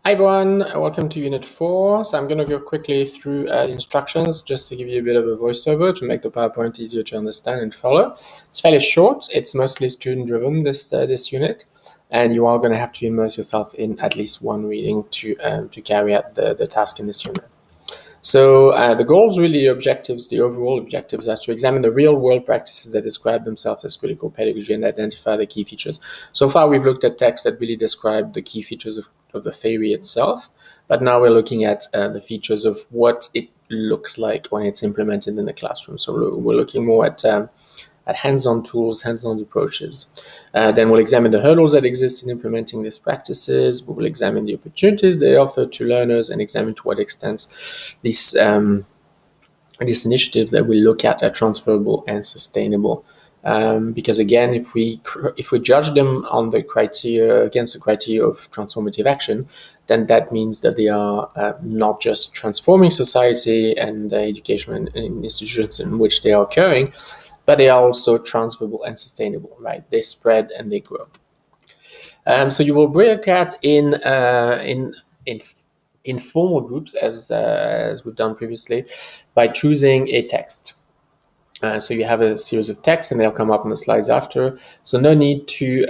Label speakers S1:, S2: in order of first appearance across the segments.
S1: Hi everyone, welcome to Unit 4. So I'm going to go quickly through the instructions just to give you a bit of a voiceover to make the PowerPoint easier to understand and follow. It's fairly short, it's mostly student driven this unit, and you are going to have to immerse yourself in at least one reading to carry out the task in this unit. So the goals, really the objectives, the overall objectives are to examine the real world practices that describe themselves as critical pedagogy and identify the key features. So far we've looked at texts that really describe the key features of the theory itself, but now we're looking at the features of what it looks like when it's implemented in the classroom. So we're looking more at hands-on tools, hands-on approaches. Then we'll examine the hurdles that exist in implementing these practices. We will examine the opportunities they offer to learners and examine to what extent this initiative that we look at are transferable and sustainable. Because again, if we judge them on the criteria against the criteria of transformative action, then that means that they are not just transforming society and the education and institutions in which they are occurring, but they are also transferable and sustainable, right? They spread and they grow. So you will break out in informal groups, as we've done previously, by choosing a text. So you have a series of texts, and they'll come up on the slides after. So no need to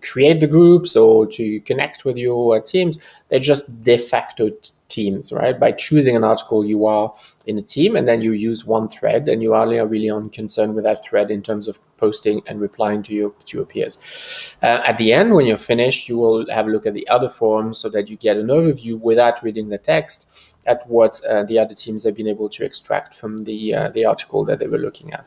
S1: create the groups or to connect with your teams. They're just de facto teams, right? By choosing an article, you are in a team, and then you use one thread, and you are really on concern with that thread in terms of posting and replying to your peers. At the end, when you're finished, you will have a look at the other forums so that you get an overview without reading the text at what the other teams have been able to extract from the article that they were looking at.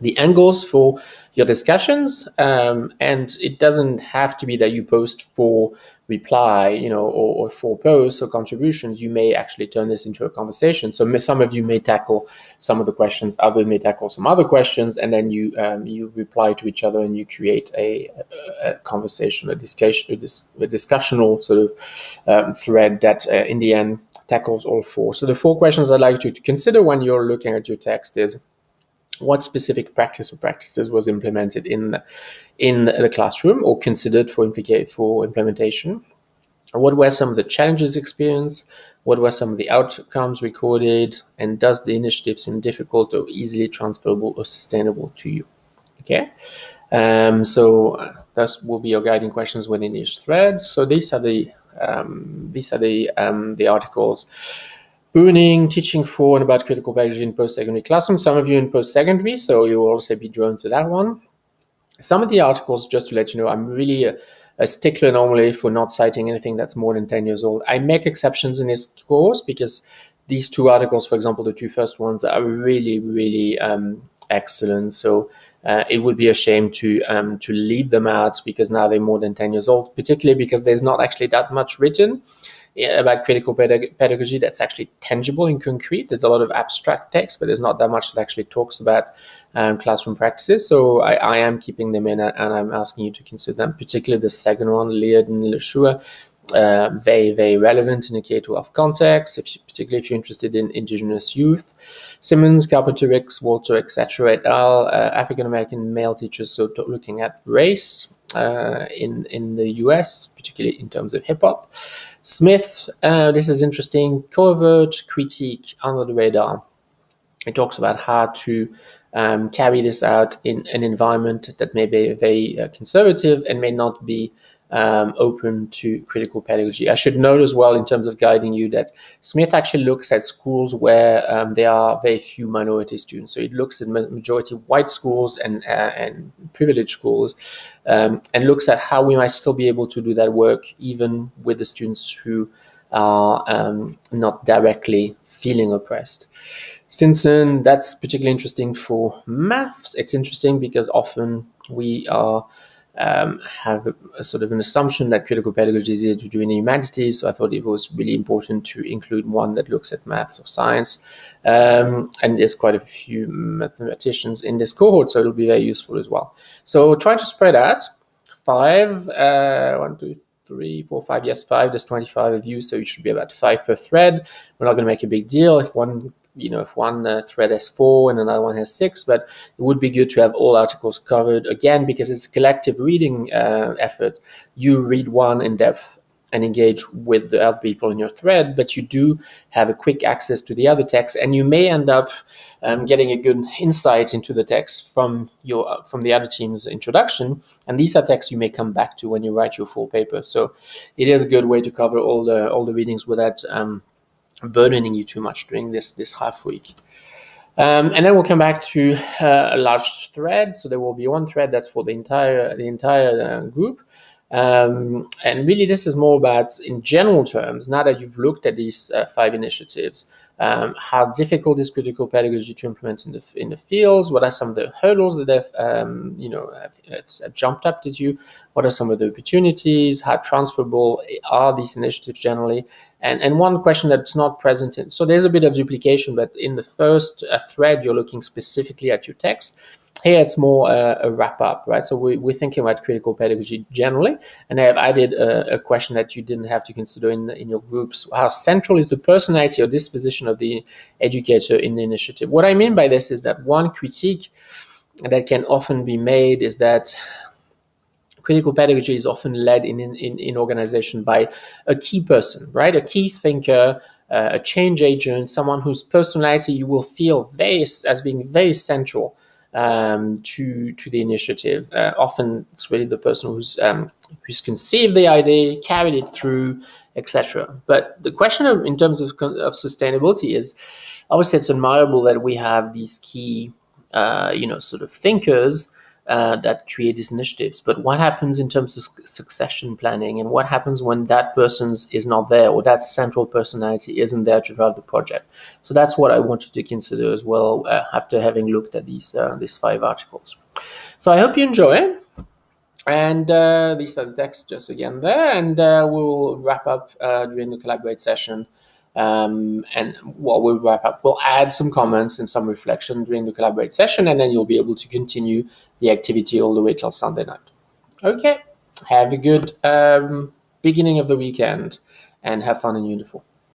S1: The angles for your discussions, and it doesn't have to be that you post for reply, or for posts or contributions. You may actually turn this into a conversation. So some of you may tackle some of the questions, others may tackle some other questions, and then you reply to each other and you create a conversation, a discussional sort of thread that in the end tackles all four. So the 4 questions I'd like you to consider when you're looking at your text is: what specific practice or practices was implemented in the classroom or considered for implementation? What were some of the challenges experienced? What were some of the outcomes recorded? And does the initiative seem difficult or easily transferable or sustainable to you? Okay. So those will be your guiding questions within each thread. So these are the articles. Booning, teaching for and about critical pedagogy in post-secondary classroom. Some of you in post-secondary, so you will also be drawn to that one. Some of the articles, just to let you know, I'm really a stickler normally for not citing anything that's more than 10 years old. I make exceptions in this course because these 2 articles, for example, the 2 first ones, are really, really excellent. So it would be a shame to leave them out because now they're more than 10 years old, particularly because there's not actually that much written about critical pedagogy that's actually tangible and concrete. There's a lot of abstract text, but there's not that much that actually talks about classroom practices. So I am keeping them in, and I'm asking you to consider them, particularly the second one, Leard and Leshua. Very, very relevant in a K-12 context, particularly if you're interested in Indigenous youth. Simmons, Carpenter, Ricks, Walter, etc. et al. African-American male teachers, so looking at race in the US, particularly in terms of hip-hop. Smith, this is interesting, covert critique under the radar. It talks about how to carry this out in an environment that may be very conservative and may not be open to critical pedagogy. I should note as well, in terms of guiding you, that Smith actually looks at schools where there are very few minority students. So it looks at majority white schools and privileged schools, and looks at how we might still be able to do that work even with the students who are not directly feeling oppressed. Stinson, that's particularly interesting for maths. It's interesting because often we have a sort of an assumption that critical pedagogy is easier to do in the humanities. So I thought it was really important to include one that looks at maths or science. And there's quite a few mathematicians in this cohort, so it'll be very useful as well. So try to spread out 5, 1, 2, 3, 4, 5. Yes, 5. There's 25 of you, so it should be about 5 per thread. We're not going to make a big deal if one thread has 4 and another one has 6, but it would be good to have all articles covered, again, because it's a collective reading effort. You read one in depth, and engage with the other people in your thread, but you do have a quick access to the other text, and you may end up getting a good insight into the text from the other team's introduction. And these are texts you may come back to when you write your full paper. So it is a good way to cover all the readings without burdening you too much during this half week. And then we'll come back to a large thread. So there will be one thread that's for the entire group. And really, this is more about, in general terms, now that you've looked at these 5 initiatives, how difficult is critical pedagogy to implement in the fields? What are some of the hurdles that have jumped up to you? What are some of the opportunities? How transferable are these initiatives generally? And one question that's not present in, so there's a bit of duplication, but in the first thread, you're looking specifically at your text. Here, it's more a wrap-up, right? So we're thinking about critical pedagogy generally, and I have added a question that you didn't have to consider in your groups. How central is the personality or disposition of the educator in the initiative? What I mean by this is that one critique that can often be made is that critical pedagogy is often led in organization by a key person, right? A key thinker, a change agent, someone whose personality you will feel as being very central to the initiative. Often it's really the person who's conceived the idea, carried it through, etc. But the question in terms of sustainability is, obviously it's admirable that we have these key, sort of thinkers that create these initiatives. But what happens in terms of succession planning, and what happens when that person is not there, or that central personality isn't there to drive the project? So that's what I wanted to consider as well after having looked at these 5 articles. So I hope you enjoy it. And these are the texts just again there, and we'll wrap up during the Collaborate session. And while we'll wrap up, we'll add some comments and some reflection during the Collaborate session, and then you'll be able to continue the activity all the way till Sunday night. Okay, have a good beginning of the weekend, and have fun and uniform.